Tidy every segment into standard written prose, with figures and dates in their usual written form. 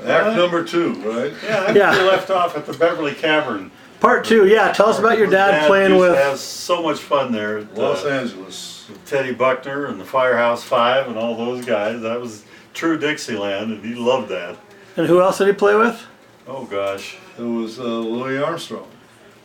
Act number 2, right? Yeah, I think we left off at the Beverly Cavern. Part 2, yeah. Tell us about your dad playing used with. to have so much fun there at Los Angeles. with Teddy Buckner and the Firehouse Five and all those guys. That was true Dixieland, and he loved that. And who else did he play with? Oh gosh. It was Louis Armstrong.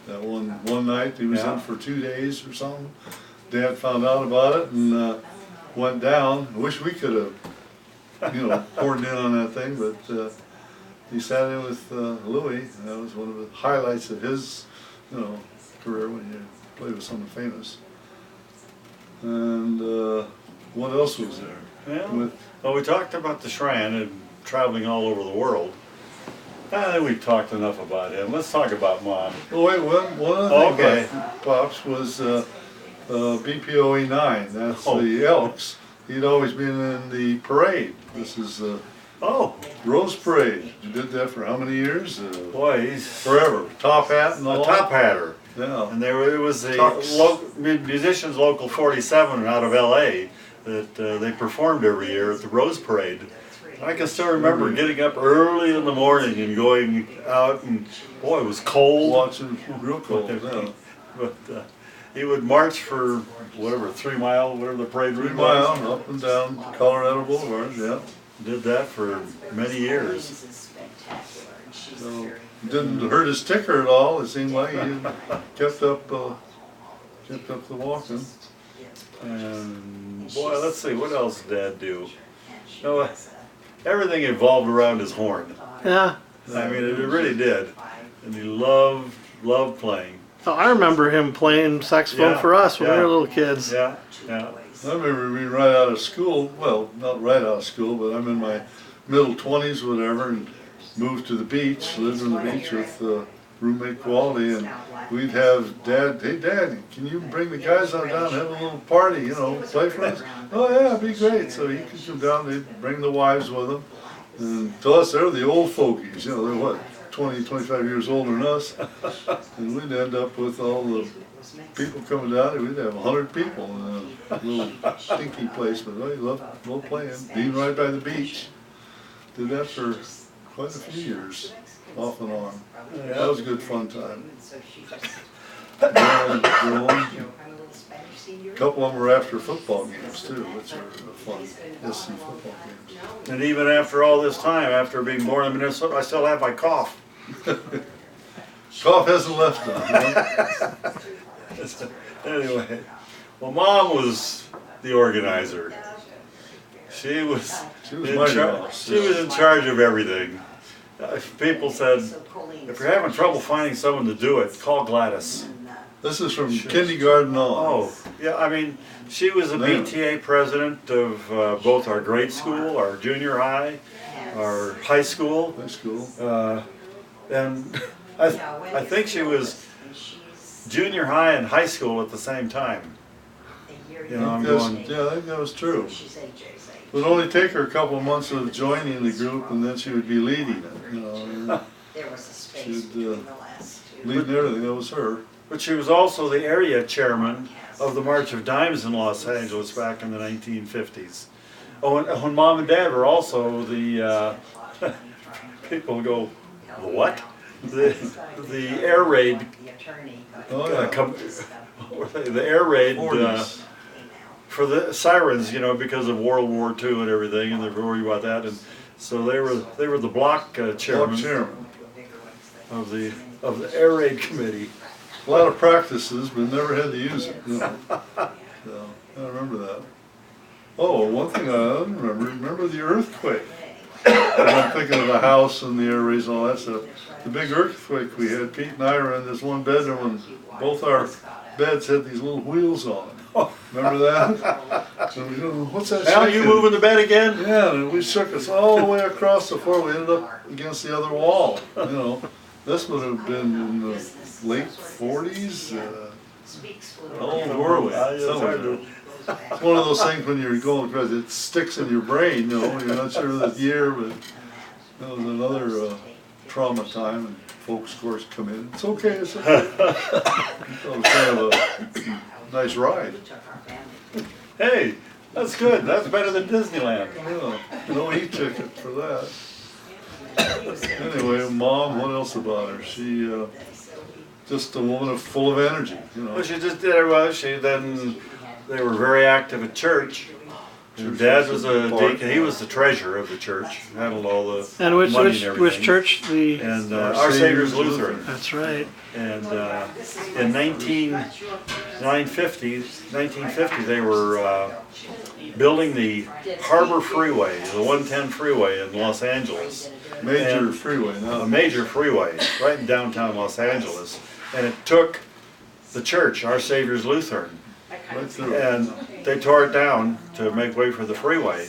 That one night he was in for 2 days or something. Dad found out about it and went down. I wish we could have, poured in on that thing, but he sat in with Louis. And that was one of the highlights of his, career when you play with someone famous. And what else was there? Well, we talked about the Shrine and traveling all over the world. I think we've talked enough about him. Let's talk about Mom. Oh wait, one other thing about Pops was BPOE 9. That's the Elks. He'd always been in the parade. This is Rose Parade. You did that for how many years? Boy, he's forever. Top hat and all. A top hatter. Yeah. And it was a musicians local 47 out of LA that they performed every year at the Rose Parade. I can still remember getting up early in the morning and going out, and boy, it was cold. Watching real cold, yeah. But he would march for whatever, 3 mile, whatever the parade route 3 was. mile up and down Colorado Boulevard, yeah. Did that for many years. So didn't hurt his ticker at all. It seemed like he kept up the walking. And boy, let's see, what else did Dad do? Everything evolved around his horn. Yeah. I mean, it really did. And he loved playing. Oh, I remember him playing saxophone for us when we were little kids. Yeah. I remember being right out of school, well, not right out of school, but I'm in my middle 20s, whatever, and moved to the beach, lived on the beach with roommate Quality, and we'd have Dad, hey Dad, can you bring the guys on down and have a little party, play for us? Oh yeah, it'd be great. So he could come down, they'd bring the wives with them, and to us, they're the old fogies, they're what, 20, 25 years older than us, and we'd end up with all the people coming down, we'd have 100 people in a little stinky place, but we loved playing, being right by the beach. Did that for quite a few years, off and on. That was a good fun time. And a couple of them were after football games too, which are fun, SC football games. And even after all this time, after being born in Minnesota, I still have my cough. Cough hasn't left us. Anyway, well, Mom was the organizer. She was in charge of everything. People said, if you're having trouble finding someone to do it, call Gladys. This is from kindergarten on. Oh, yeah, I mean, she was a PTA president of both our grade school, our junior high, our high school. High school. And I think she was junior high and high school at the same time. Yeah, I think that was true. It would only take her a couple of months of joining the group, and then she would be leading it. She'd lead everything. That was her. But she was also the area chairman of the March of Dimes in Los Angeles back in the 1950s. Oh, and when Mom and Dad were also the people go, what? The air raid. Oh yeah. The air raid. For the sirens, because of World War II and everything, and they're worried about that, and so they were the block chairman of the air raid committee. A lot of practices, but never had to use it. So, I remember that. Oh, one thing I remember the earthquake. I'm thinking of the house and the air raids and all that stuff. The big earthquake we had, Pete and I were in this one bedroom, and both our beds had these little wheels on it. Remember that? So we go, what's that? Now you moving the bed again? Yeah, and we shook us all the way across the floor. We ended up against the other wall. This would have been in the late 40s. How old were we? It's one of those things when you're going across, it sticks in your brain. You're not sure of the year, but that was another trauma time. And folks, of course, come in. It's okay. It's okay. It was kind of a nice ride. Hey, that's good. That's better than Disneyland. Yeah, no e-ticket for that. Anyway, Mom, what else about her? She, just a woman full of energy, you know. Well, she just did it well. They were very active at church. Church Dad was was a a part. deacon. He was the treasurer of the church, handled all the And which money which and which everything. church? The And Our Our Savior's Savior's Lutheran. Lutheran. that's right. And in 1950, they were building the Harbor Freeway, the 110 freeway in Los Angeles. Major And freeway a now. major freeway right in downtown Los Angeles. And it took the church, Our Savior's Lutheran, Right through. and they tore it down to make way for the freeway.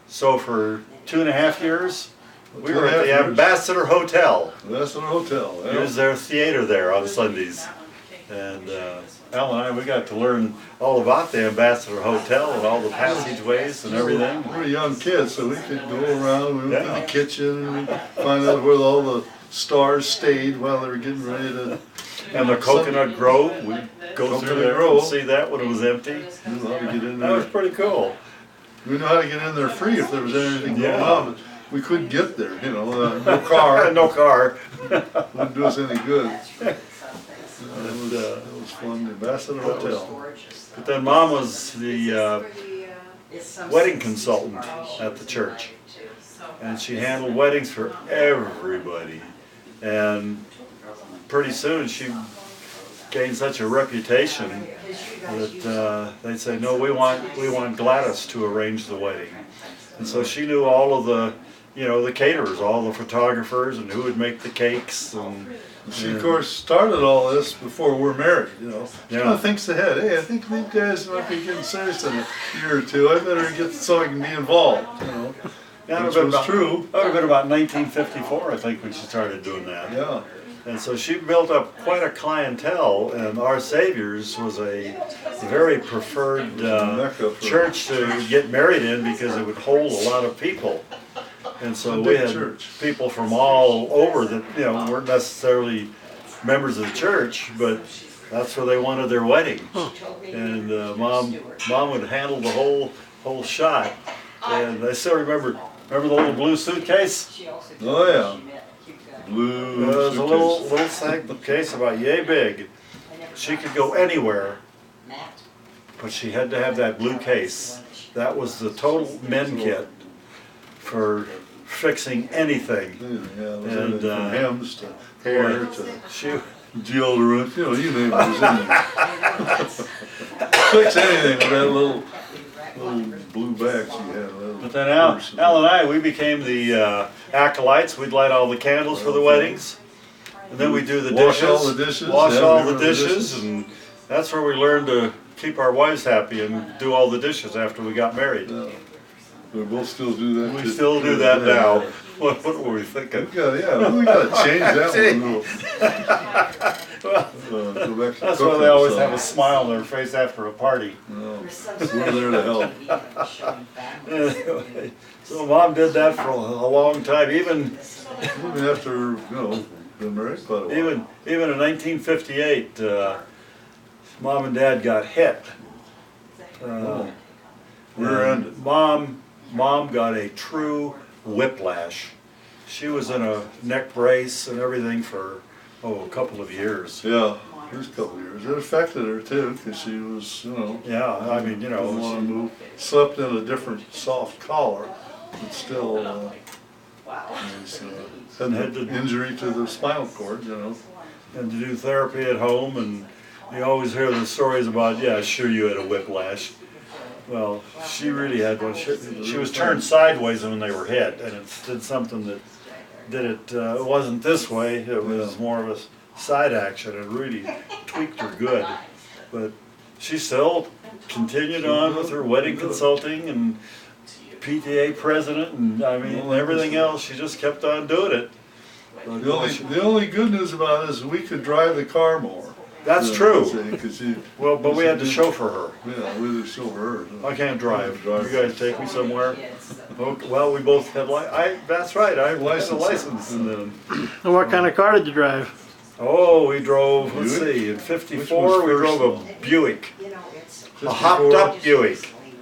So for 2.5 years, we were at 2.5 the years. Ambassador Hotel. That's an hotel. It Yeah. was their theater there on Sundays. And Al and I, we got to learn all about the Ambassador Hotel and all the passageways and everything. We were young kids, so we could go around. We went to Yeah. the kitchen and we'd find out where all the stars stayed while they were getting ready to. And the Coconut Grove, we'd go through Coconut there Grove. and see that when it was empty. We knew how to get in That was there. pretty cool. We knew how to get in there free if there was anything going Yeah. on, but we couldn't get there. You know, no car No car. wouldn't do us any good. That was fun. The Ambassador Hotel. But then Mom was the wedding consultant at the church. And she handled weddings for everybody. And pretty soon she gained such a reputation that they'd say, no, we want Gladys to arrange the wedding. And so she knew all of the, the caterers, all the photographers, and who would make the cakes. And She, of course, started all this before we're married, you know. She Yeah. kind of thinks ahead. Hey, I think these guys might be getting serious in a year or two. I better get so I can be involved, you know. that Which would have was been true. That would have been about 1954, I think, when she started doing that. Yeah. And so she built up quite a clientele, and Our Savior's was a very preferred Mecca for- church to get married in because it would hold a lot of people. And so A we big had church. people from all over that weren't necessarily members of the church, but that's where they wanted their wedding. And mom would handle the whole shot. And I still remember the little blue suitcase. Oh, yeah. Blue. It was a suitcase. little suitcase about yay big. She could go anywhere, but she had to have that blue case. That was the total men kit for fixing anything. Yeah, it was And, everything from hems to hair to She, deodorant, you name it was in there. Fix anything with that little blue bag she had. but then Al and I, we became the acolytes. We'd light all the candles for the weddings, and then we'd do the Wash dishes, all the dishes, wash yeah, all we the remember dishes, dishes. and that's where we learned to keep our wives happy and do all the dishes after we got married. Yeah. We both still do that. We to- still do that yeah. now. What were we We thinking? we gotta change that one. Well, Go back to that's why cooking they always some. have a smile on their face after a party. No, we're there to help. Anyway, so Mom did that for a long time, even Even after, been married quite a while. even in 1958, Mom and Dad got hit. Rear-ended. Mom got a true whiplash. She was in a neck brace and everything for a couple of years. Yeah, it was a couple of years. It affected her too, because she was, Yeah, I mean, didn't want to move. Slept in a different soft collar, but still, had an injury to the spinal cord, and to do therapy at home, and you always hear the stories about, yeah, sure you had a whiplash. Well, she really had one. She was turned sideways when they were hit, and it did something that did it. It wasn't this way. It was more of a side action. It really tweaked her good, but she still continued on with her wedding consulting and PTA president, and I mean everything else. She just kept on doing it. The only good news about it is we could drive the car more. That's true. She, Well, but we had to chauffeur her. Yeah, we had to show her. I can't drive. Drive. You guys take me somewhere? Okay, well, we both had that's right, I had a License. license. And then, And what kind of car did you drive? we drove, let's Buick? see, in Which '54 was we first drove one? a Buick. A 54 hopped up Buick.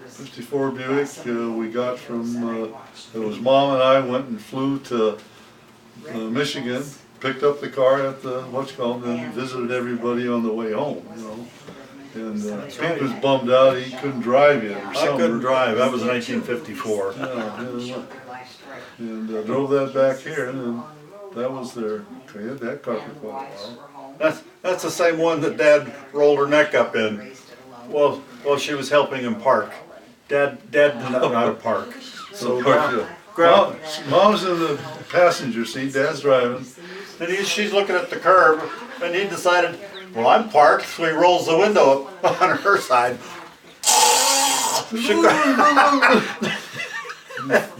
54 Buick we got from, it was Mom and I went and flew to Michigan, picked up the car at the, and visited everybody on the way home, you know. And Pete was bummed out, he couldn't drive yet or something. I couldn't drive, that was 1954. Yeah, and drove that back here, and that was their, they had that car for quite a while. That's the same one that Dad rolled her neck up in. Well, she was helping him park. Dad didn't know how to park. So Mom's in the passenger seat, Dad's driving. and she's looking at the curb, and he decided, well, I'm parked, so he rolls the window up on her side.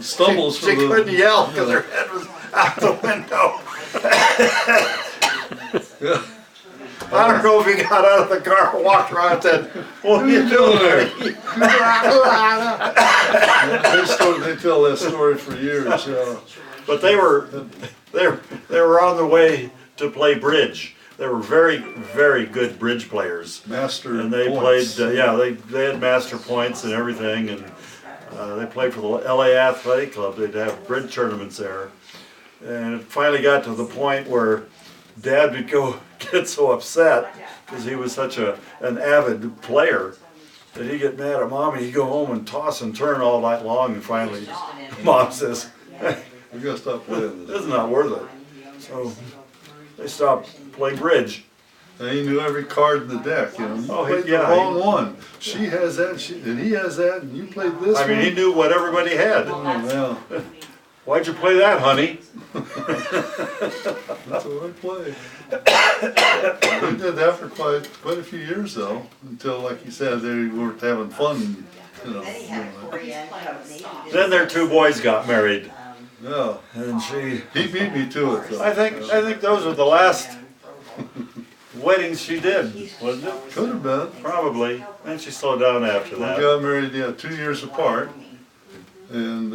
Stumbles She couldn't yell because her head was out the window. Yeah. I don't know if he got out of the car, walked around and said, what are you doing there? They tell that story for years. But they were on the way to play bridge. They were very, very good bridge players. Master And they points. played, they had master points and everything, and they played for the LA Athletic Club. They'd have bridge tournaments there. And it finally got to the point where Dad would get so upset because he was such an avid player that he'd get mad at Mommy. He'd go home and toss and turn all night long, and finally Mom says, hey, We gotta stop playing this this. is not worth it. So they stopped playing bridge. And he knew every card in the deck, you know. You Oh, played yeah, the wrong one. She has that, and he has that, and you played this I mean, one. he knew what everybody had. Oh, yeah. Why'd you play that, honey? That's what I played. We did that for quite a few years though, until, like you said, they weren't having fun, you know. Then their two boys got married, Yeah, and he beat me to it though. I think those were the last weddings she did, wasn't it? Could have been. Probably. And she slowed down after We that. got married, 2 years apart, and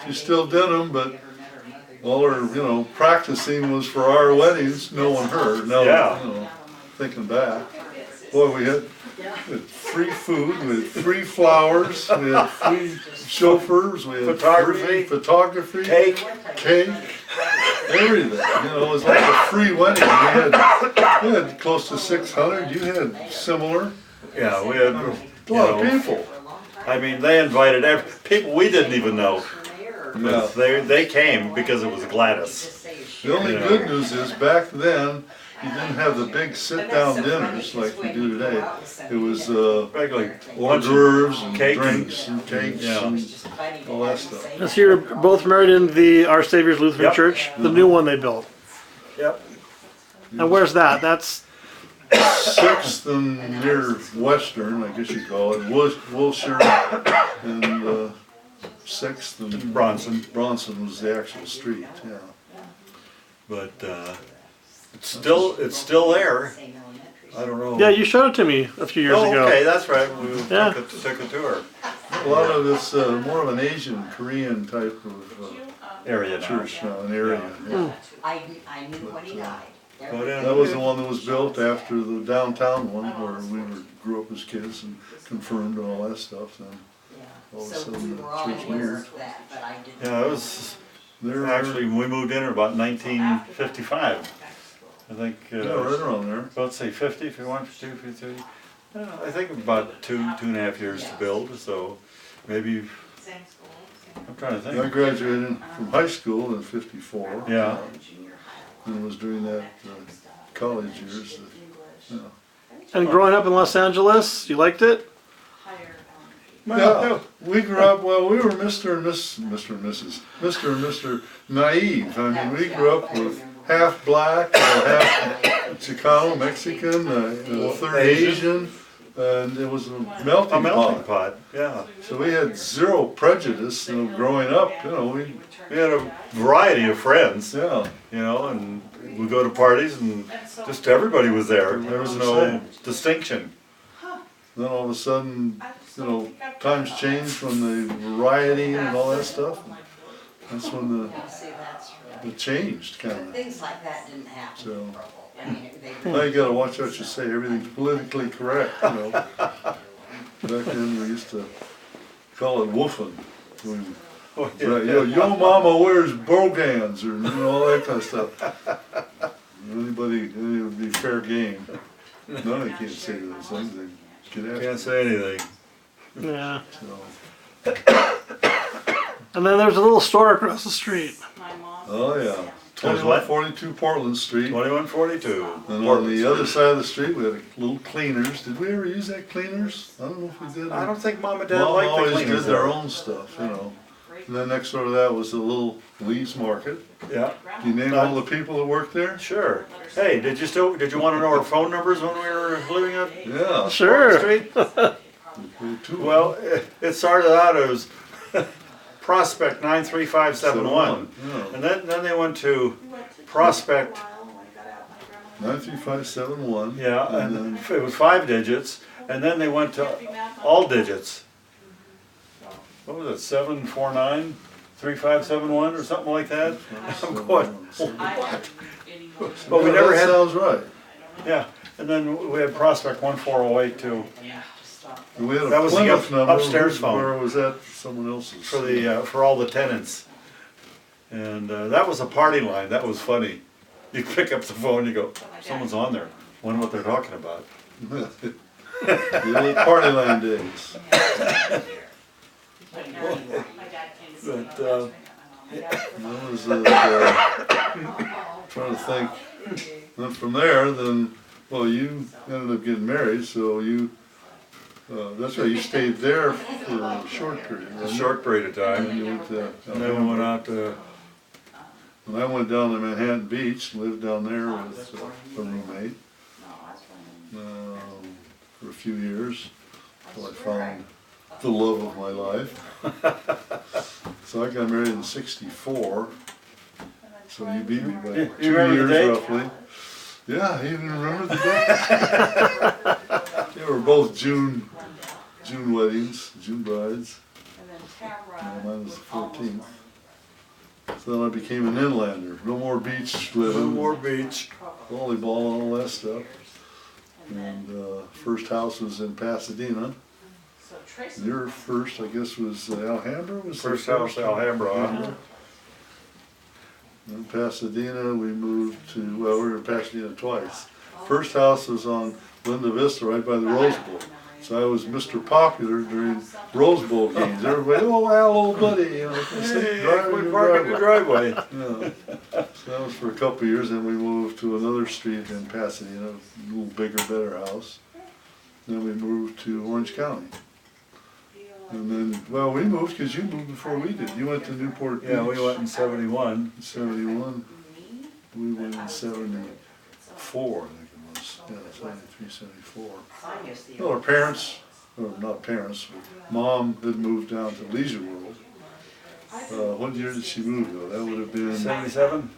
she still did them, but all her, practicing was for our weddings, knowing her. Now, Yeah. thinking back, boy, we had free food, we had free flowers, we had free chauffeurs, we had free photography, Cake. everything. It was like a free wedding. We had close to 600. You had similar. Yeah, we had A lot of people. I mean, they invited people we didn't even know. Yeah. They came because it was Gladys. The only good news is back then you didn't have the big sit-down dinners like we do today. It was Regularly hors d'oeuvres and cake drinks and cakes yeah. and all that stuff. So you're both married in the Our Savior's Lutheran Yep. Church, the new one they built. Yep. And where's that? That's 6th and near Western, I guess you call it, Wilshire, and 6th and Bronson. Bronson was the actual street. Yeah. But it's still there. I don't know. yeah. You showed it to me a few years ago. Okay, that's right. We Yeah. took a tour. A lot of it's more of an Asian, Korean type of Area now. church now, an area. Yeah. I knew when he died. But, That was the one that was built after the downtown one, where we grew up as kids and confirmed and all that stuff. And all of a So we sudden, were all the church aware moved. of that, but I didn't. yeah, it was They're actually we moved in about 1955. I think. yeah, right around there. About say 50, 51, 52, 53. I think about 2.5 years to build. So maybe I'm trying to I think. graduated from high school in '54. Yeah. And was doing that college years. And growing up in Los Angeles, you liked it? Yeah, we grew up, well, we were Mr. and Mr. Naive. I mean, we grew up with half black, half Chicano, Mexican, a third Asian, and it was a melting A melting pot. pot. Yeah. So we had zero prejudice, growing up, We had a variety of friends. yeah. And we go to parties and just everybody was there. There was no Same. distinction. Then all of a sudden, times changed when the rioting and all that stuff. That's when See, that's right. it changed, kind of. Things like that didn't happen. So. I mean, they Now you gotta watch what you say, everything's politically correct, Back then we used to call it woofing. Oh, yeah. Right, yo mama wears brogans, or all that kind of stuff. Anybody, it would be fair game. No, they can't say those things, they get after Can't say anything. Yeah. So, And then there's a little store across the street. oh yeah, There's what? 2142 Portland Street. 2142. And on the other side of the street, we had a little cleaners. Did we ever use that cleaners? I don't know if we did. I don't think Mom and Dad Mom liked the always cleaners did their there. own stuff, And then next door to that was the little Lee's Market. Yeah, Do you name all the people that worked there? sure. Hey, did you want to know our phone numbers when we were living at Yeah. Sure. Street? Two. Well, it started out as Prospect 93571. Yeah. And then they went to Prospect, 93571. yeah, and then it was 5 digits. And then they went to all digits. What was it, 749, 3571 or something like that? I'm going, what? But we Yeah, never that had, sounds right. yeah. And then we had Prospect 1408 too, And we had a That was the Plymouth number. upstairs phone. Where was that? Someone else's. for all the tenants. And that was a party line, that was funny. You pick up the phone, you go, someone's on there, wonder what they're talking about. The old party line days. But, That was trying to think. Then from there, well, you ended up getting married, so that's right, you stayed there for a short period. a wasn't you? short period of And time, you went to, and then we went out to, when I went down to Manhattan Beach, lived down there with a roommate for a few years until I found the love of my life. So I got married in '64. So you beat me by You 2 remember the years date? roughly. Yeah, I even remember the date. They were both June weddings, June brides. Mine was the 14th. So then I became an inlander. No more beach living. no more beach. Volleyball and all that stuff. And first house was in Pasadena. Your first, I guess, was Alhambra? Was the First house, Alhambra. In Pasadena, we moved to, well, we were in Pasadena twice. First house was on Linda Vista, right by the Rose Bowl. So I was Mr. Popular during Rose Bowl games. Everybody, oh, Al, old buddy, Hey, drive we in your park in the driveway. driveway. Yeah. So that was for a couple of years, then we moved to another street in Pasadena, a little bigger, better house. Then we moved to Orange County. And then, well, we moved because you moved before we did. You went to Newport Beach. Yeah, we went in 71. In '71. We went in '74, I think it was. Yeah, '73, '74. Well, our parents, or not parents, but Mom had moved down to Leisure World. What year did she move though? That would have been 77?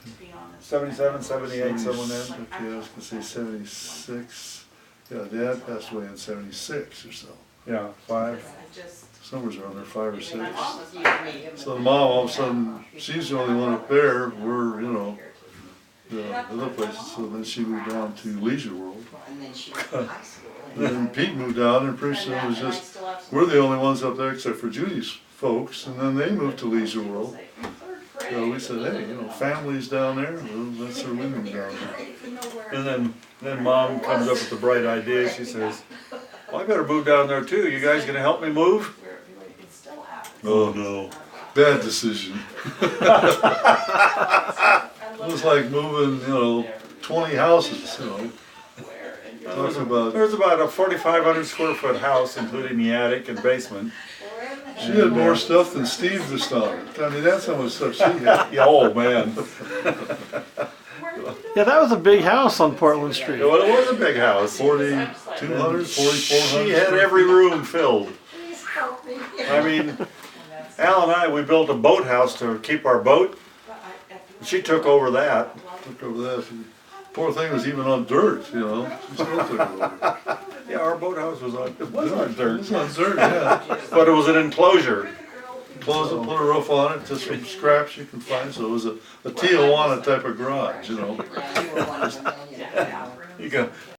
77, 78, someone there. Okay, I was gonna say '76. Yeah, Dad passed away in '76 or so. Yeah, 5. Somewhere's around there, 5 or 6. So the mom, all of a sudden, she's the only one up there. We're, the other places. So then she moved down to Leisure World. And then Pete moved down, and pretty soon it was just, we're the only ones up there except for Judy's folks. And then they moved to Leisure World. So we said, hey, families down there, well, that's where we moved down there. And then Mom comes up with the bright idea. She says, well, I better move down there too. You guys gonna help me move? Oh no, bad decision. It was like moving, 20 houses, Talking about, There's about a 4,500 square foot house, including the attic and basement. she had more stuff than Steve Vistaunet. I mean, that's how much stuff she had. Yeah, oh man. Yeah, that was a big house on Portland Street. Well, it was a big house. 4,200, 4,400. She had every room filled. I mean, Al and I, we built a boathouse to keep our boat. She took over that. Took over that. Poor thing was even on dirt, She still took it over. Yeah, our boathouse was on, it was on It dirt, was on dirt, yeah. but it was an enclosure. Closed it, put a roof on it, just some scraps you can find. So it was a Tijuana type of garage, You go,